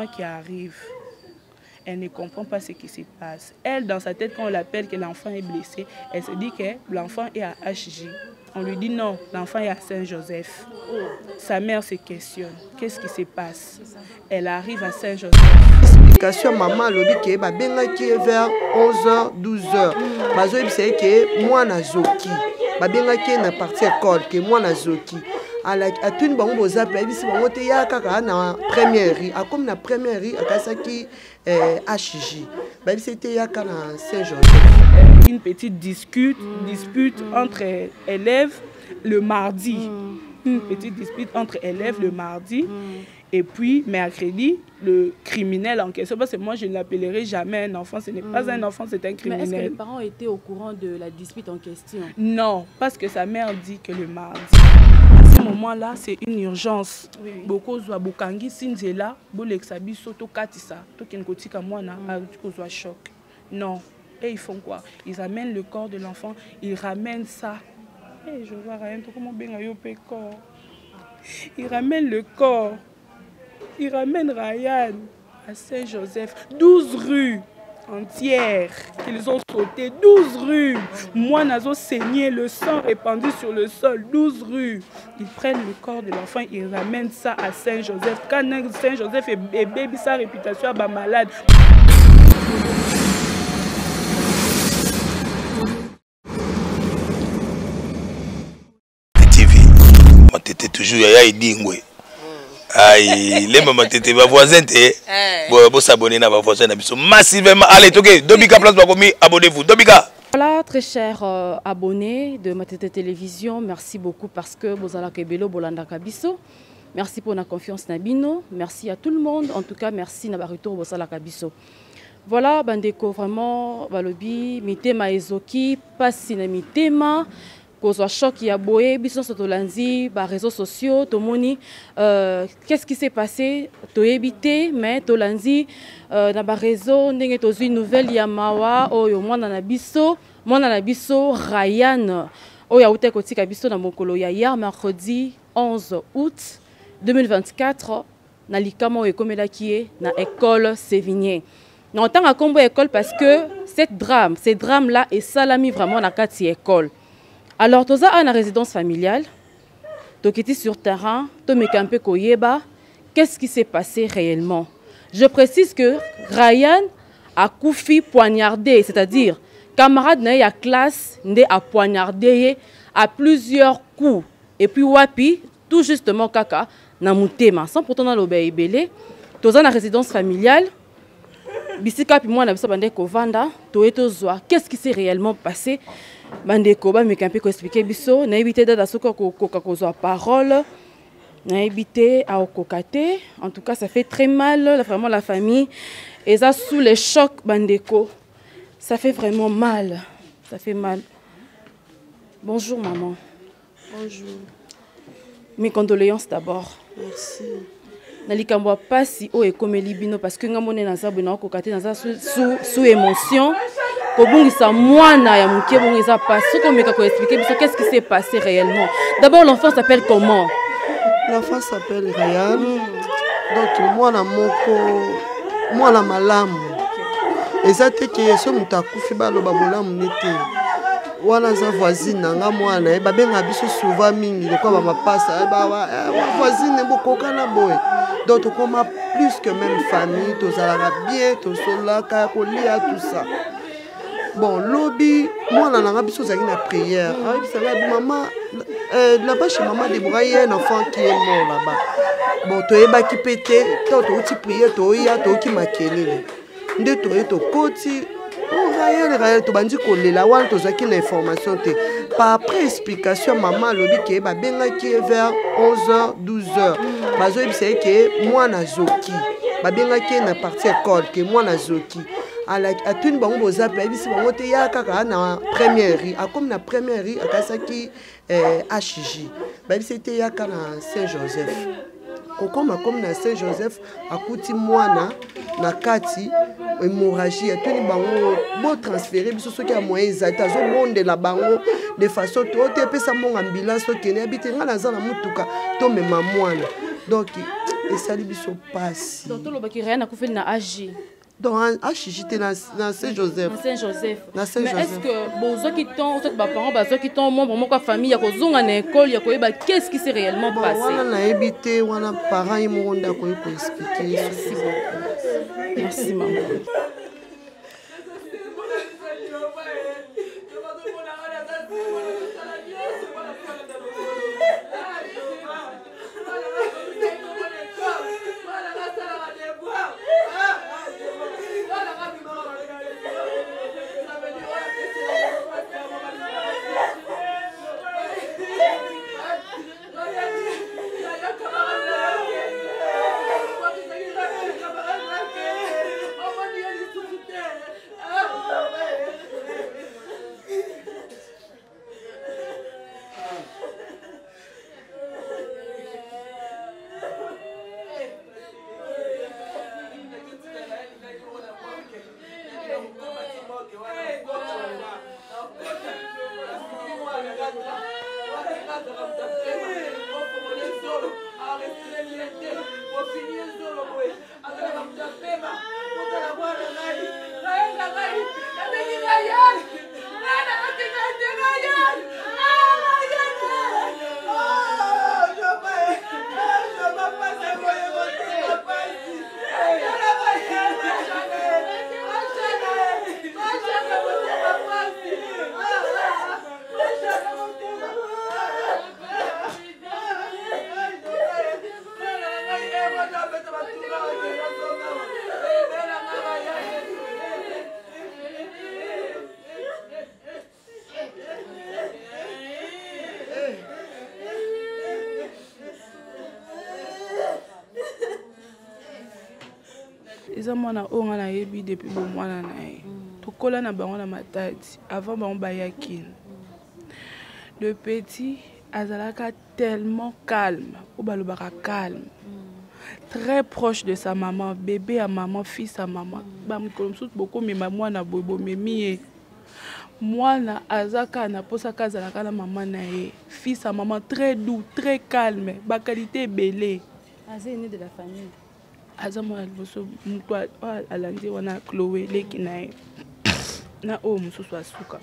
maman qui arrive, elle ne comprend pas ce qui se passe. Elle, dans sa tête, quand on l'appelle que l'enfant est blessé, elle se dit que l'enfant est à HJ. On lui dit non, l'enfant est à Saint-Joseph. Sa mère se questionne. Qu'est-ce qui se passe? Elle arrive à Saint-Joseph. Explication, maman lobi ke ba benga ki vers 11h 12h. Bazo ibise ke moi na zoki. Ba benga ki na partie école ke moi na zoki. A tuni bango boza pe bisi bango te ya kaka na première ri. A comme na première ri akasa ki HJ. Ba bisi te ya kana Saint-Joseph. Une petite dispute entre élèves le mardi. Une petite dispute entre élèves le mardi. Et puis, mercredi, le criminel en question, parce que moi, je ne l'appellerai jamais un enfant. Ce n'est pas un enfant, c'est un criminel. Mais est-ce que les parents étaient au courant de la dispute en question? Non, parce que sa mère dit que le mardi. À ce moment-là, c'est une urgence. Beaucoup de Bukangi, Sinzela, Bolexabi, Soto Katissa, Tokenkotika Mwana, a choc. Non. Et ils font quoi? Ils amènent le corps de l'enfant, ils ramènent ça. Et je vois rien, comment bien corps. Ils ramènent le corps. Ils ramènent Ryan à Saint-Joseph. 12 rues entières qu'ils ont sauté. 12 rues. Moi, Nazo saigné, le sang répandu sur le sol. 12 rues. Ils prennent le corps de l'enfant, ils ramènent ça à Saint-Joseph. Quand Saint-Joseph est bébé, sa réputation est malade. T'étais toujours yaya idingwe. Aïe, les mamans t'étais ma voisine t'es. Bon s'abonner na ma voisine massivement. Allez, ok, Dobika place pour commis, abonnez-vous. Dobika. Voilà, très chers abonnés de Matete Télévision, merci beaucoup parce que vous allez kebelo bolanda kabiso. Merci pour la confiance nabino. Merci à tout le monde. En tout cas, merci na barito bosala kabiso. Voilà, bandeko vraiment balobi mitema ezoki pasi na mitema. Kozwa choc ya boye biso sotolanzi ba réseaux sociaux tomoni qu'est-ce qui s'est passé to éviter mais tolanzi na ba réseau ndenge tozui nouvelle ya mawa oyo mwana na biso Ryan oyo auté kotika biso na mokolo ya hier mercredi 11 août 2024 na likama ekomelaki na école Sévigné. Na tanga kombo école parce que cette drame là est salami vraiment na kati école. Alors, tu as une résidence familiale, tu es sur terrain, tu es un peu koyeba. Qu'est-ce qui s'est passé réellement? Je précise que Ryan a koufi poignardé, c'est-à-dire camarade de la classe a poignardé à plusieurs coups. Et puis wapi, tout justement kaka na mutema. Sans pourtant dans l'obéibélé, tu as une résidence familiale. Bisika puis moi na biso bande ko vanda, to etozwa. Qu'est-ce qui s'est réellement passé? Bandeko ba mekampe ko expliquer biso, na éviter dada soko ko kozwa parole, na éviter à okokate. En tout cas, ça fait très mal, vraiment la famille et ça sous les chocs bandeko. Ça fait vraiment mal. Ça fait mal. Bonjour maman. Bonjour. Mes condoléances d'abord. Merci. Nalikambo pasi o ekomeli bino parce que ngamone na zabu na okokate na sous émotion. Kobungisa mwana ya muke bungisa pas ce qu'on meka ko expliquer biso qu'est-ce qui s'est passé réellement. D'abord l'enfant s'appelle comment? L'enfant s'appelle Ryan. Donc moi la malamu. Ezate ke so mutakufi baloba bolamu nete. Wana za voisine nga mwana ba benga biso souvent mingi de quoi ba passa ba voisine bokoka na boy. Donc comme plus que même famille, tous allons bien, tous là ko lia tout ça. Bon, lobby, moi on a besoin d'une prière. Ah, ça va maman là-bas chez maman Déborah, il y a un enfant qui est mort là-bas. Bon, tu es bas qui pété, tu prier, tu y a tu qui m'a kelele. Nde tu es to koti. Ryan, tu bandi collé là, tu as une information. Par après explication, maman lobby qui est benga qui est vers 11h 12h. Bazo c'est que moi na zoki. Benga qui est na partie école que moi na zoki. A tuni bango boza pe bisi bango te ya kaka na première ri. A comme na première ri akasa ki HJ. Bisi te ya kana Saint-Joseph. Comme na Saint-Joseph akuti mwana na kati hémorragie tuni bango bo transférer biso soki a moyen za ta zo monde la bango de façon to te pesa mon ambulance to kene habite nga na za na mutuka to mema mwana. Donc esali biso pasi. Donc tout le qui rien à couper na agi. Donc à chichiter dans Saint-Joseph. Mais est-ce que bon qui ton parents bazo qui ton mon quoi famille ya ko zonga na école ya ko ba qu'est-ce qui s'est réellement passé? Wana na ebité wana parents yi mo nda ko expliquer. Merci beaucoup. Merci maman. eza mwana oyo nga nayebi depuis bomwana na ye tokola na bango na matadi avant bango bayakini. Le petit azalaka tellement calme ou balobaka calme, très proche de sa maman, bébé à maman, fils à maman. Bamikolo mosusu bokomema mwana boye bomemi ye mwana azaka na posaka azalaka na maman na ye, fils à maman, très doux, très calme, bakalité ebele. Azé né de la famille. Aza mwana liboso mutu alandi wana Chloé leki na ye na oyo mosusu asuka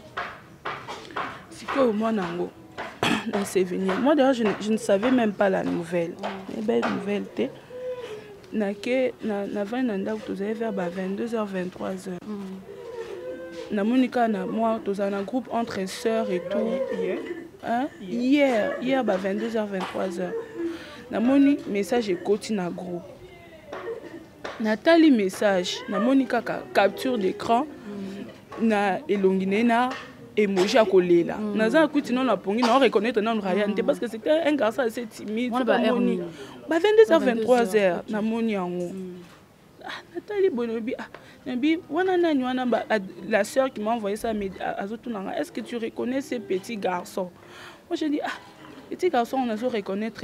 sikoyo mwana yango na Sévigné. Moi d'ailleurs je ne savais même pas la nouvelle, belle nouvelle te nake na vin na ndako tozali vers 22h 23h namonika na moi tozali na groupe entre sœurs et tout hier 22h 23h namoni message ekoti na groupe natali message namoni kaka capture d'écran na elongine na emoji ya kolela naza kuti non la pongi na reconnaître non Ryan parce que c'était un garçon assez timide ba 22h 23h namoni yango natali bonobi nabi wana nani wana la sœur qui m'a envoyé ça azotunanga est-ce que tu reconnais ce petit garçon? Moi je dis petit garçon, on a su reconnaître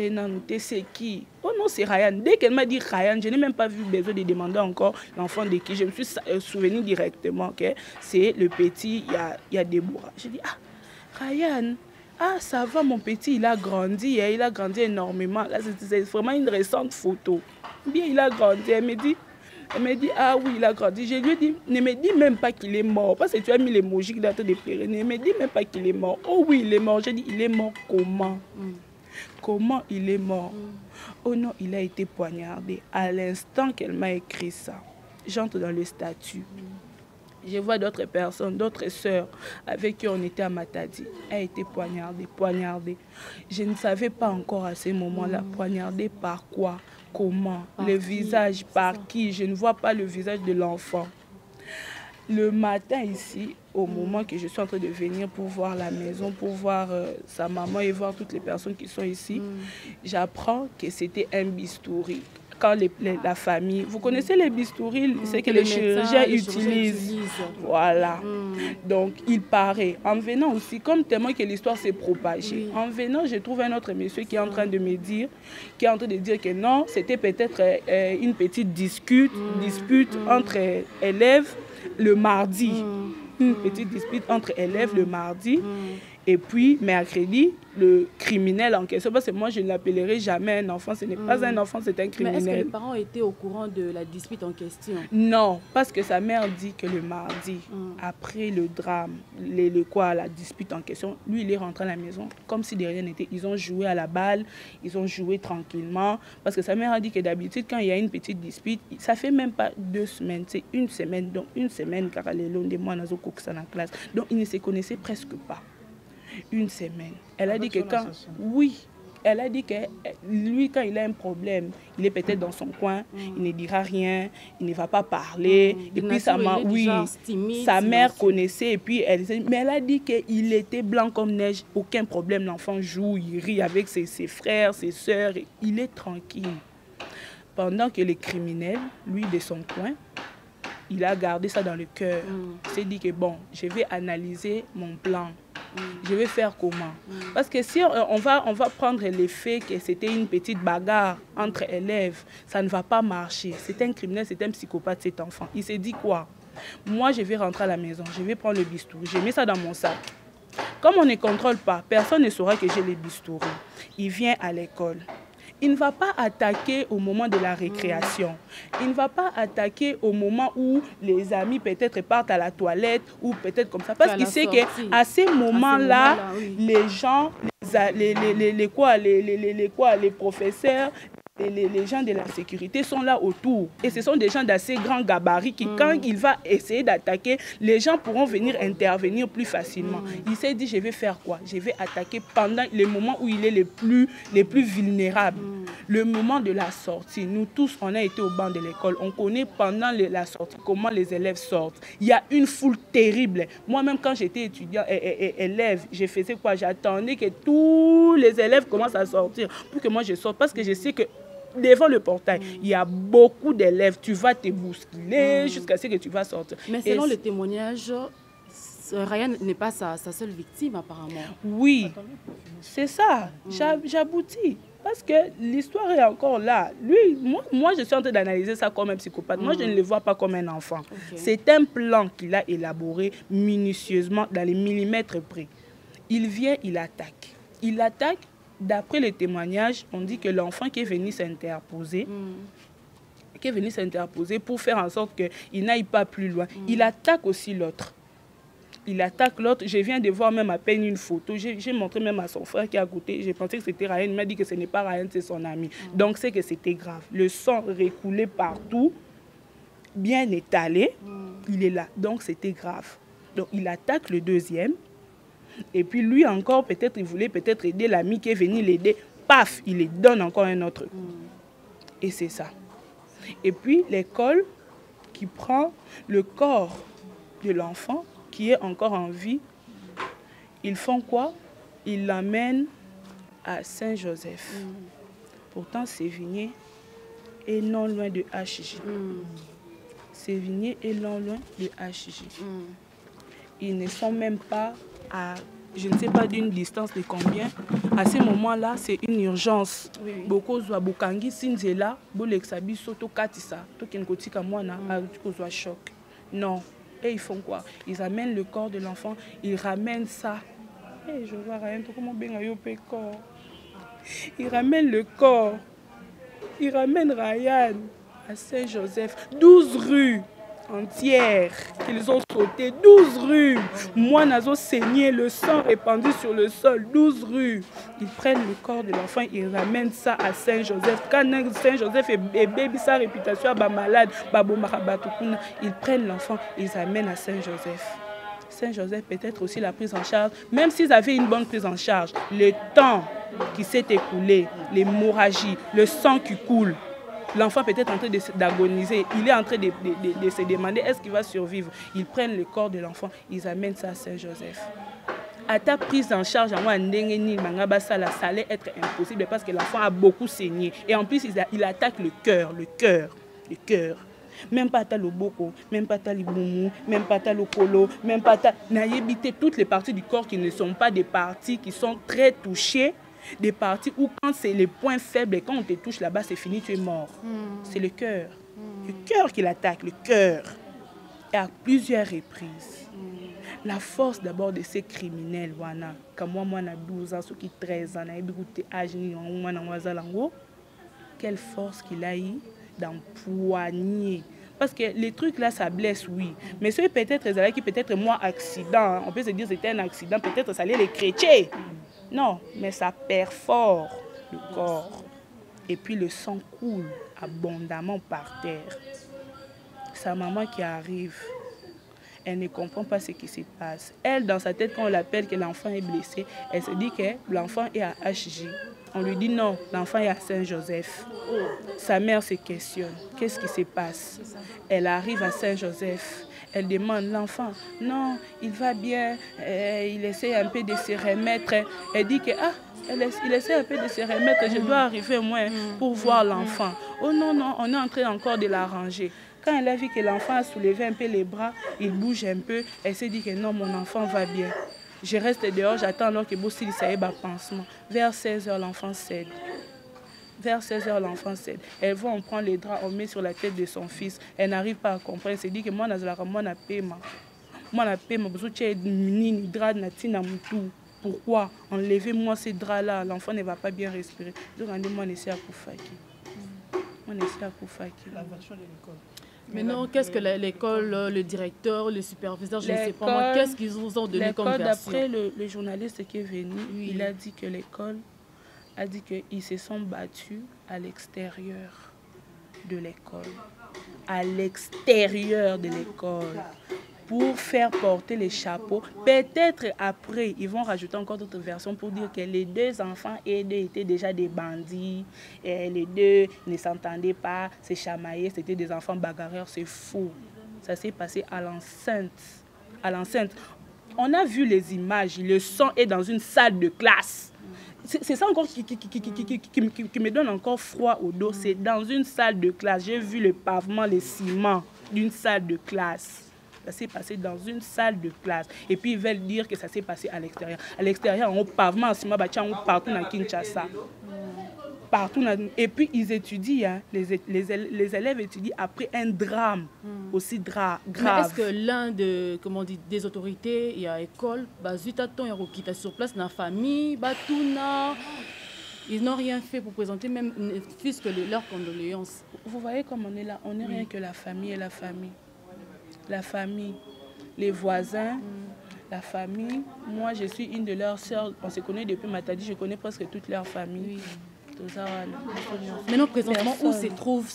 c'est qui? Oh non, c'est Ryan. Dès qu'elle m'a dit Ryan, je n'ai même pas vu besoin de demander encore l'enfant de qui. Je me suis souvenu directement que c'est le petit, il y a Déborah. J'ai dit, Ryan, ça va mon petit, il a grandi énormément. Là, c'est vraiment une récente photo. Bien, il a grandi. Elle me dit, oui, il a grandi. Je lui ai dit, ne me dis même pas qu'il est mort. Parce que tu as mis l'émoji qui date de pleurer. Ne me dis même pas qu'il est mort. Oh oui, il est mort. J'ai dit, il est mort comment? Comment il est mort? Oh non, il a été poignardé. À l'instant qu'elle m'a écrit ça, j'entre dans le statut. Je vois d'autres personnes, d'autres sœurs avec qui on était à Matadi. Elle a été poignardée. Je ne savais pas encore à ce moment-là, poignardée par quoi? Comment? Le visage, par qui? Je ne vois pas le visage de l'enfant. Le matin ici, au moment que je suis en train de venir pour voir la maison, pour voir sa maman et voir toutes les personnes qui sont ici, j'apprends que c'était un bistouri. Quand la famille, vous connaissez les bistouris, c'est que les chirurgiens utilisent. Voilà. Donc, il paraît, en venant aussi, comme tellement que l'histoire s'est propagée, en venant, je trouve un autre monsieur qui est en train de me dire, que non, c'était peut-être une petite dispute entre élèves le mardi. Une petite dispute entre élèves le mardi. Et puis, mercredi, le criminel en question, parce que moi, je ne l'appellerai jamais un enfant. Ce n'est pas un enfant, c'est un criminel. Mais est-ce que les parents étaient au courant de la dispute en question? Non, parce que sa mère dit que le mardi, après le drame, la dispute en question, lui, il est rentré à la maison comme si de rien n'était. Ils ont joué à la balle, ils ont joué tranquillement. Parce que sa mère a dit que d'habitude, quand il y a une petite dispute, ça fait même pas 2 semaines, c'est une semaine. Donc, une semaine, car elle est l'un des mois dans la classe. Donc, ils ne se connaissaient presque pas. Une semaine. Elle a dit que quand... Oui. Elle a dit que lui, quand il a un problème, il est peut-être dans son coin, il ne dira rien, il ne va pas parler. Et puis sa mère connaissait, et puis mais elle a dit qu'il était blanc comme neige, aucun problème. L'enfant joue, il rit avec ses frères, ses sœurs, il est tranquille. Pendant que les criminels, lui de son coin, il a gardé ça dans le cœur. Il s'est dit que bon, je vais analyser mon plan. Je vais faire comment? Parce que si on va prendre l'effet que c'était une petite bagarre entre élèves, ça ne va pas marcher. C'est un criminel, c'est un psychopathe, cet enfant. Il s'est dit quoi? Moi, je vais rentrer à la maison, je vais prendre le bistouri, je mets ça dans mon sac. Comme on ne contrôle pas, personne ne saura que j'ai les bistouris. Il vient à l'école. Il ne va pas attaquer au moment de la récréation. Il ne va pas attaquer au moment où les amis peut-être partent à la toilette ou peut-être comme ça. Parce qu'il sait qu'à ces moments-là, les gens, les professeurs, les gens de la sécurité sont là autour. Et ce sont des gens d'assez grands gabarits qui, quand il va essayer d'attaquer, les gens pourront venir intervenir plus facilement. Il s'est dit, je vais faire quoi? Je vais attaquer pendant les moments où il est les plus vulnérables. Le moment de la sortie. Nous tous, on a été au banc de l'école. On connaît pendant la sortie comment les élèves sortent. Il y a une foule terrible. Moi-même, quand j'étais étudiant, élève, je faisais quoi? J'attendais que tous les élèves commencent à sortir pour que moi je sorte. Parce que je sais que devant le portail, il y a beaucoup d'élèves. Tu vas te bousculer jusqu'à ce que tu vas sortir. Mais selon le témoignage, Ryan n'est pas sa seule victime apparemment. Oui, c'est ça. J'aboutis. Parce que l'histoire est encore là. Lui, moi, je suis en train d'analyser ça comme un psychopathe. Moi, je ne le vois pas comme un enfant. C'est un plan qu'il a élaboré minutieusement dans les millimètres près. Il vient, il attaque. Il attaque. D'après les témoignages, on dit que l'enfant qui est venu s'interposer, pour faire en sorte qu'il n'aille pas plus loin, il attaque aussi l'autre. Il attaque l'autre. Je viens de voir même à peine une photo. J'ai montré même à son frère qui est à côté. J'ai pensé que c'était Ryan. Il m'a dit que ce n'est pas Ryan, c'est son ami. Donc c'est que c'était grave. Le sang recoulait partout, bien étalé. Il est là. Donc c'était grave. Donc il attaque le deuxième. Et puis lui encore, peut-être, il voulait peut-être aider l'ami qui est venu l'aider. Paf, il lui donne encore un autre coup. Et c'est ça. Et puis l'école qui prend le corps de l'enfant qui est encore en vie, ils font quoi? Ils l'amènent à Saint-Joseph. Pourtant, Sévigné est non loin de HJ. Sévigné est non loin de HJ. Ils ne sont même pas à, je ne sais pas d'une distance de combien. À ce moment-là, c'est une urgence. Beaucoup de Bokangi, Sinzela, Bolexabi, Soto Katissa, Tokenkotika Mwana, a choc. Non. Et ils font quoi? Ils amènent le corps de l'enfant, ils ramènent ça. Et je vois rien, comment bien corps. Ils ramènent le corps. Ils ramènent Ryan à Saint-Joseph. 12 rues entières qu'ils ont sauté. 12 rues. Moi, nazo saigné, le sang répandu sur le sol. 12 rues. Ils prennent le corps de l'enfant, ils ramènent ça à Saint-Joseph. Quand Saint-Joseph est baby, sa réputation est malade, ils prennent l'enfant, ils amènent à Saint-Joseph. Saint-Joseph peut-être aussi la prise en charge. Même s'ils avaient une bonne prise en charge, le temps qui s'est écoulé, l'hémorragie, le sang qui coule, l'enfant peut-être en train d'agoniser. Il est en train de se demander est-ce qu'il va survivre. Ils prennent le corps de l'enfant, ils amènent ça à Saint-Joseph. À ta prise en charge, ça allait être impossible parce que l'enfant a beaucoup saigné. Et en plus, il attaque le cœur. Même pas ta loboko, même pas ta liboumou, même pas ta lokolo, même pas ta... Naïbité, toutes les parties du corps qui ne sont pas des parties qui sont très touchées, des parties où quand c'est les points faibles, et quand on te touche là-bas, c'est fini, tu es mort. C'est le cœur. Le cœur qui l'attaque, le cœur. Et à plusieurs reprises. la force d'abord de ces criminels, comme moi, moi, 12 ans, ceux qui 13 ans, quelle force qu'il a eu d'empoigner. Parce que les trucs là, ça blesse, oui. Mais ceux peut-être, qui peut-être moi, accident, on peut se dire que c'était un accident, peut-être ça allait les chrétiens. Non, mais ça perfore le corps. Et puis le sang coule abondamment par terre. Sa maman qui arrive, elle ne comprend pas ce qui se passe. Elle, dans sa tête, quand on l'appelle que l'enfant est blessé, elle se dit que l'enfant est à HJ. On lui dit non, l'enfant est à Saint-Joseph. Sa mère se questionne. Qu'est-ce qui se passe? Elle arrive à Saint-Joseph. Elle demande l'enfant. Non, il va bien. Il essaie un peu de se remettre. Elle dit que il essaie un peu de se remettre. Je dois arriver moi pour voir l'enfant. Oh non, non, on est en train encore de l'arranger. Quand elle a vu que l'enfant a soulevé un peu les bras, il bouge un peu, elle s'est dit que non, mon enfant va bien. Je reste dehors, j'attends alors que Bossil s'aille bas pansement. Vers 16 h, l'enfant cède. Vers 16 h, l'enfant cède. Elle va, on prend les draps, on met sur la tête de son fils. Elle n'arrive pas à comprendre. Elle se dit que moi, je suis paiement. Moi, je paiement. Pourquoi enlevez-moi ces draps-là? L'enfant ne va pas bien respirer. Donc, moi, on essaie à Koufaki. On essaie à Koufaki. La version de l'école. Maintenant, qu'est-ce que l'école, le directeur, le superviseur, je ne sais pas moi, qu'est-ce qu'ils vous ont donné comme version? D'après le journaliste qui est venu, oui. Il a dit que l'école a dit qu'ils se sont battus à l'extérieur de l'école. À l'extérieur de l'école. Pour faire porter les chapeaux. Peut-être après, ils vont rajouter encore d'autres versions pour dire que les deux enfants étaient déjà des bandits. Et les deux ne s'entendaient pas, se chamaillaient, c'était des enfants bagarreurs. C'est faux. Ça s'est passé à l'enceinte. À l'enceinte. On a vu les images, le sang est dans une salle de classe. C'est ça encore qui me donne encore froid au dos. C'est dans une salle de classe. J'ai vu le pavement, le ciment d'une salle de classe. Ça s'est passé dans une salle de classe. Et puis ils veulent dire que ça s'est passé à l'extérieur. À l'extérieur, au pavement, partout dans Kinshasa. Partout. Et puis ils étudient, les élèves étudient après un drame aussi grave. Est-ce que l'un des autorités, il y a école, il y a sur place, dans la famille, ils n'ont rien fait pour présenter même puisque leurs condoléances. Vous voyez comme on est là, on n'est rien que la famille et la famille. La famille, les voisins, la famille. Moi, je suis une de leurs sœurs. On se connaît depuis Matadi. Je connais presque toute leur famille. Maintenant, présentement, où se trouve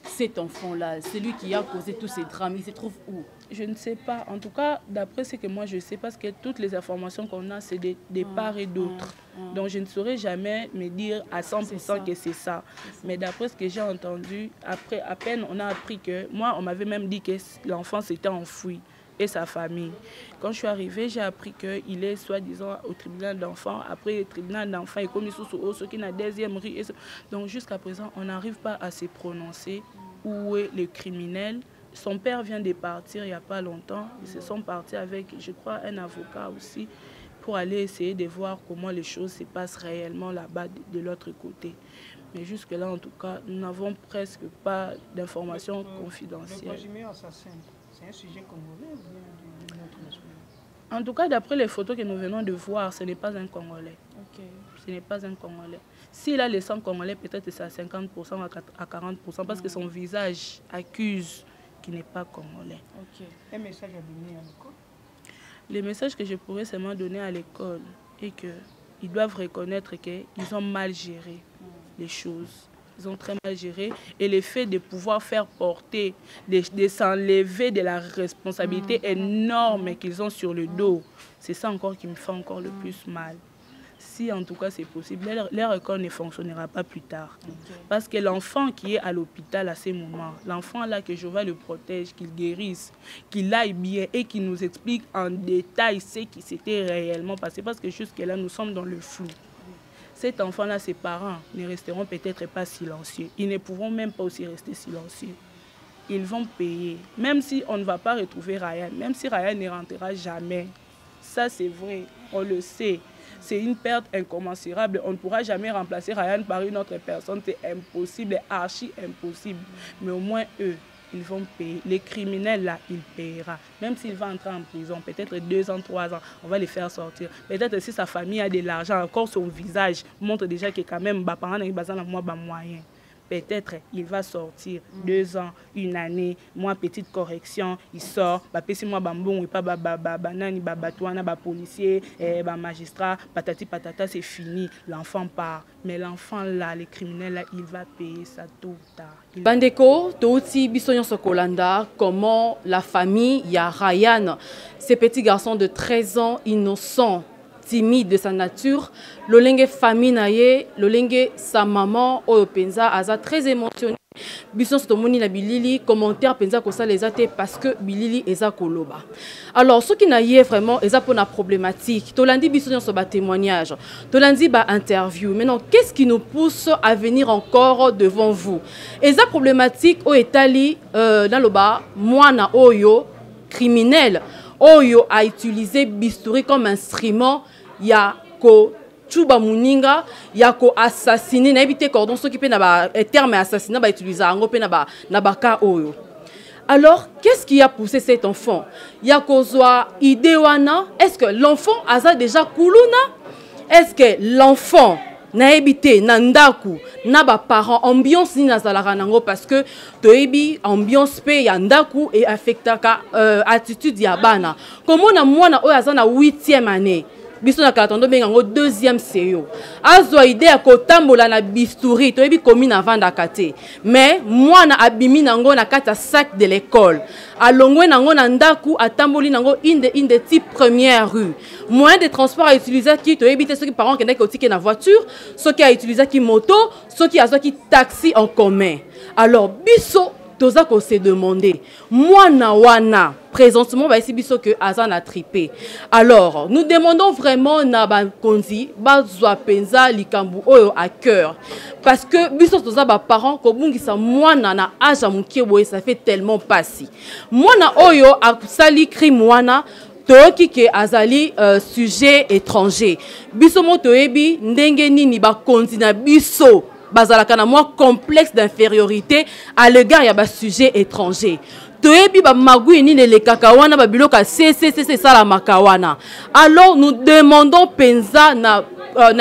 cet enfant-là? Celui qui a causé tous ces drames, il se trouve où? Je ne sais pas. En tout cas, d'après ce que moi je sais, parce que toutes les informations qu'on a, c'est des part et d'autre. Donc, je ne saurais jamais me dire à 100% que c'est ça. Mais d'après ce que j'ai entendu, après, à peine on a appris que... Moi, on m'avait même dit que l'enfant s'était enfoui et sa famille. Quand je suis arrivée, j'ai appris qu'il est soi-disant au tribunal d'enfants. Après le tribunal d'enfants, il est commis sous ce qui est la deuxième rue. Donc, jusqu'à présent, on n'arrive pas à se prononcer où est le criminel. Son père vient de partir il n'y a pas longtemps. Ils se sont partis avec, je crois, un avocat aussi, pour aller essayer de voir comment les choses se passent réellement là-bas de l'autre côté. Mais jusque-là, en tout cas, nous n'avons presque pas d'informations confidentielles. Le présumé assassin, c'est un sujet congolais ou bien de notre nationalité? En tout cas, d'après les photos que nous venons de voir, ce n'est pas un Congolais. Okay. Ce n'est pas un Congolais. S'il a le sang congolais, peut-être c'est à 50% à 40%, parce que son visage accuse qu'il n'est pas congolais. Okay. Un message à donner à l'école? Le message que je pourrais seulement donner à l'école est qu'ils doivent reconnaître qu'ils ont mal géré les choses. Ils ont très mal géré. Et le fait de pouvoir faire porter, de s'enlever de la responsabilité énorme qu'ils ont sur le dos, c'est ça encore qui me fait encore le plus mal. Si en tout cas c'est possible, leur école ne fonctionnera pas plus tard. Okay. Parce que l'enfant qui est à l'hôpital à ces moments, l'enfant là que Jéhovah le protège, qu'il guérisse, qu'il aille bien et qu'il nous explique en détail ce qui s'était réellement passé. Parce que jusque-là, nous sommes dans le flou. Cet enfant-là, ses parents ne resteront peut-être pas silencieux. Ils ne pourront même pas aussi rester silencieux. Ils vont payer. Même si on ne va pas retrouver Ryan, même si Ryan ne rentrera jamais. Ça, c'est vrai, on le sait. C'est une perte incommensurable. On ne pourra jamais remplacer Ryan par une autre personne. C'est impossible, archi impossible. Mais au moins, eux, ils vont payer. Les criminels, là, ils payeront. Même s'il va entrer en prison, peut-être 2 ans, 3 ans, on va les faire sortir. Peut-être si sa famille a de l'argent, encore son visage montre déjà que quand même, parents n'ont pas de moyens. Peut-être il va sortir 2 ans, 1 année, moi petite correction, il sort, si moi bambon, pas banani, policier, magistrat, patati patata, c'est fini, l'enfant part. Mais l'enfant là, les criminels là, il va payer ça tôt ou tard. Bandeko, Touti Bissonyon Sokolanda, comment la famille, il y a Ryan, ces petits garçons de 13 ans, innocents, timide de sa nature, l'olenge famille naie, l'olenge sa maman, au penza, aza très émotionné. Bisson Stomoni na Bilili, commentaire penza ko ça les até parce que Bilili eza koloba. Alors, ce qui naie vraiment, eza pour la problématique. Tolandi Bisson sur ba témoignage, Tolandi ba interview. Maintenant, qu'est-ce qui nous pousse à venir encore devant vous? Eza problématique au Italie, dans le bas, moi na oyo criminel. Oyo a utilisé bistouri comme instrument, ya ko tuba muninga, ya ko assassiner, na éviter cordon ceux qui pe na ba terme assassinat ba utiliser ango pe na ba ka oyo. Alors, qu'est-ce qui a poussé cet enfant? Ya ko zwa idée wana, est-ce que l'enfant a déjà kuluna? Est-ce que l'enfant na ebité na ndaku na ba parents ambiance ni nazalaka nango parce que toyebi ambiance pe ya ndaku et affectaka attitude ya bana comment na mwana oyo aza na 8e année biso na kalatondo benga ngo 2e seyo azwa idée ya kotambola na bistouri toyebi commune avanda kate mais mwana abimi nango na kata sac de l'école alongwe nango na ndaku atamboli nango une des types première rue moyen de transport à utiliser qui toyebi te ceux qui parents kende ko tike na voiture ceux qui a utilisé qui moto ceux qui azwa qui taxi en commun alors biso toza ko se demander mwana wana présentement ba ici biso que azan a trippé alors nous demandons vraiment na ba konzi ba zwa penza likambu oyo à cœur parce que biso toza ba parents ko bungisa mwana na âge mukie boye ça fait tellement passé mwana oyo a sali crime wana toki ke azali sujet étranger biso moto ebi ndenge nini ba konzi na biso bazalaka na moi complexe d'infériorité à l'égard ya ba sujet étranger toyebi ba magui ni le kakawana ba biloka c'est ça la makawana alors nous demandons penza na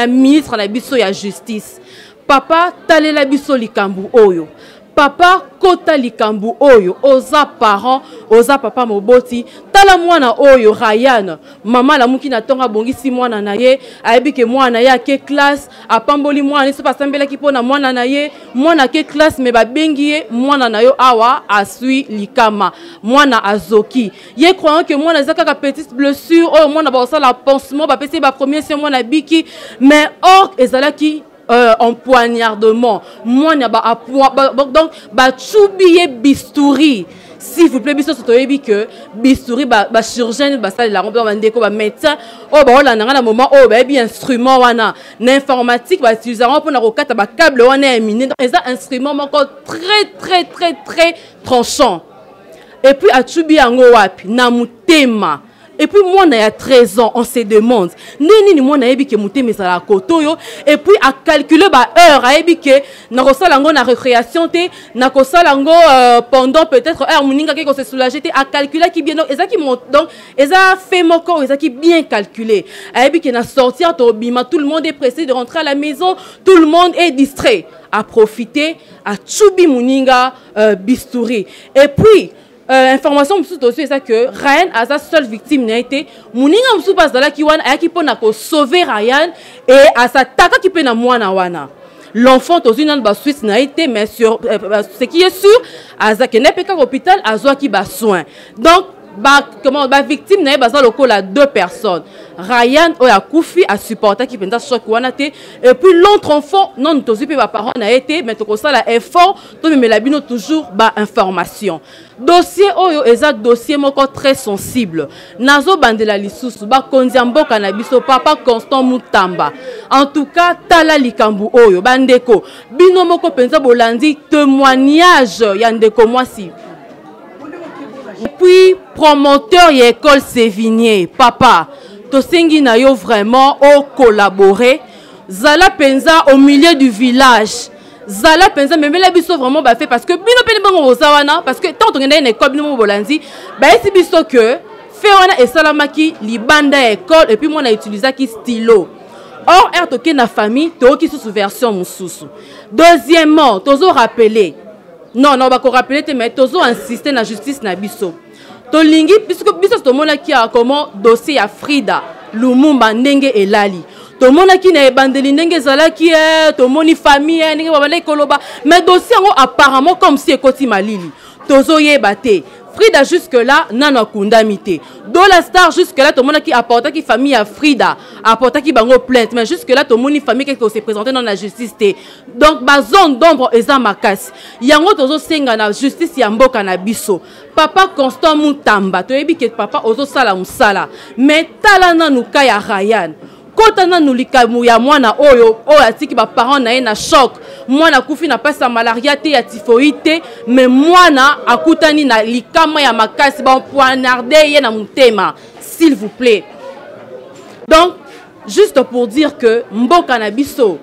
ministre na biso ya justice papa talela biso likambu oyo papa kota likambu oyo oza parent oza papa moboti tala mwana oyo Ryan mama la muki na tonga bongisi mwana na ye ayebi ke mwana ya ke classe apamboli mwana so pasambela ki pona mwana na ye mwana ke classe me ba bengi ye mwana na yo awa asui likama mwana azoki ye croyant que mwana zaka ka petite blessure oyo mwana ba osala pansement ba pesi ba premier c'est mwana biki mais or ezalaki empoignardement moi donc ba choubiye bistouri s'il vous plaît biso sotoyebi que bistouri ba chirurgien ba sala la rompe ba ndeko ba médecin oh ba ola na moment oh ba bien instrument wana na informatique ba utiliseront pour na kokata ba câble wana éminé donc ça instrument encore très tranchant et puis a chubi yango wapi na mutema. Et puis moi on a 13 ans, on se demande nini moi na yebi ke mutema sala kotoyo et puis à calculer ba heure a yebi ke na kosala ngo na récréation te na kosala ngo pendant peut-être heure muninga ke ko se soulager te à calculer qui bien donc ezaki donc eza fait moko ezaki bien calculé a yebi ke na sortir to bima tout le monde est pressé de rentrer à la maison tout le monde est distrait à profiter à chubi muninga bistouri et puis information aussi ça que Ryan a sa seule victime n'a été muninga msu bazala ki wana ayaki pona ko sauver Ryan et à sa taka ki pe na mwana wana l'enfant aux une ba Suisse n'a été mais sur ce qui est sûr azake n'est pas qu'à l'hôpital azwa ki ba soin donc ba victime n'a pas lokola 2 personnes Ryan oya Koufi a supporté qui penda choc wana te et puis l'autre enfant non tozi pe ba parents n'a été mais to ko sala effort to me la bino toujours ba information dossier oyo eza dossier moko très sensible nazo bandela lisusu ba konzi mboka na biso papa Constant Mutamba en tout cas tala likambu oyo bandeko bino moko penza bolandi témoignage ya ndeko mwasi. Et puis promoteur y école Sévigné papa tosengi na yo vraiment au collaborer zala penza au milieu du village zala penza memela biso vraiment ba fait parce que bino pene bango ozawana parce que tant on est une école bino bolandi ba esi biso que fait wana esalamaki libanda école et puis moi na utilisaki stylo. Or er toke na famille to ki sous version mususu. Deuxièmement, tozo rappeler. Non, ba ko rappeler te mais tozo insister na justice na biso. To lingi puisque biso to mona ki a comment dossier ya Frida Lumumba ndenge elali. To mona ki na ebandeli ndenge zalaki to moni famille ndenge babana koloba mais dossier ngo apparemment comme si ekoti malili. Tozo yeba te. Frida jusque là nano kundamité. Do la star jusque là to mona ki apporta ki famille à Frida, apporta ki bango plainte mais jusque là to moni famille qui se présenter dans la justice té. Donc ba zone d'ombre eza makasi. Yango tozo senga na justice ya mboka na biso. Papa Constant Mutamba to yebi ke papa ozo sala musala. Mais tala nanu kaya Ryan. Kota nanu likamu ya mwana oyo atiki ba parents na ye na choc. Mwana kufi na pasa malaria te ya typhoïde te mais mwana akutani na likama ya makasi ba poignarder ye na mutema s'il vous plaît. Donc juste pour dire que mboka na biso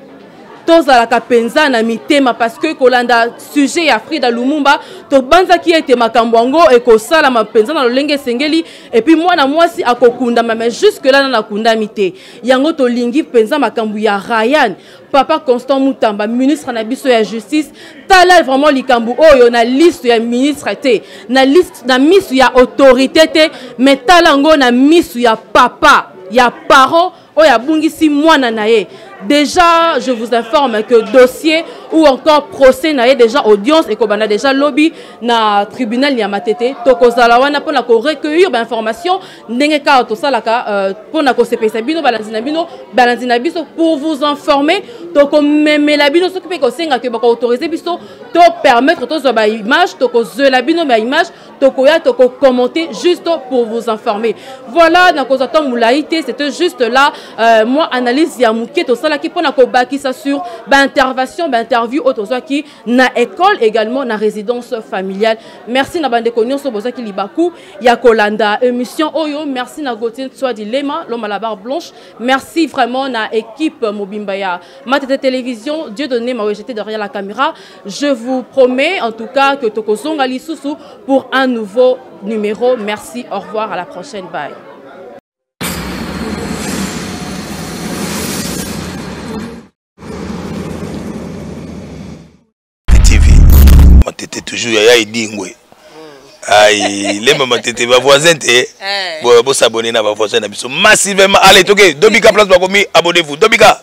tozala kapenza na mitema parce que kolanda sujet ya Frida Lumumba to banza ki ete makambo ngo e ko sala mapenza na lolenge sengeli et puis mwana mwasi akokunda mais jusque là na kunda mité yango to lingi penza makambo ya Ryan papa Constant Mutamba ministre na biso ya justice tala vraiment likambo oyo na liste ya ministre te na liste na misu ya autorité te mais tala ngo na misu ya papa ya parent oya bungisi mwana na ye. Déjà, je vous informe que dossier ou encore procès na déjà audience et qu'on a déjà lobby na tribunal ni amatete tokozala wana pona ko recueillir ba information ndenge ka to salaka pona ko sepesa bino balanzina biso pour vous informer to ko memela bino so ko senga ke ba ko autoriser biso to permettre to zo ba image to ko zela bino ba image to ko ya to ko commenter juste pour vous informer. Voilà na ko zaton moulaité c'était juste là moi analyse ya muke to sala qui pona ko bakisa sur ba interview autozaki na école également na résidence familiale. Merci na bande konyo so bozaki libaku ya kolanda émission oyo. Merci na Gauthier soit dilema l'homme à la barbe blanche. Merci vraiment na équipe Mobimba ya Matete Télévision. Dieu donné m'a j'étais derrière la caméra. Je vous promets en tout cas que tokozonga lisusu pour un nouveau numéro. Merci, au revoir, à la prochaine, bye. Matete toujours yaya idingwe. Aïe, les mamans t'étaient ma voisine t'es. Bon s'abonner na ma voisine na biso massivement. Allez, ok, Dobika place pour commis, abonnez-vous. Dobika.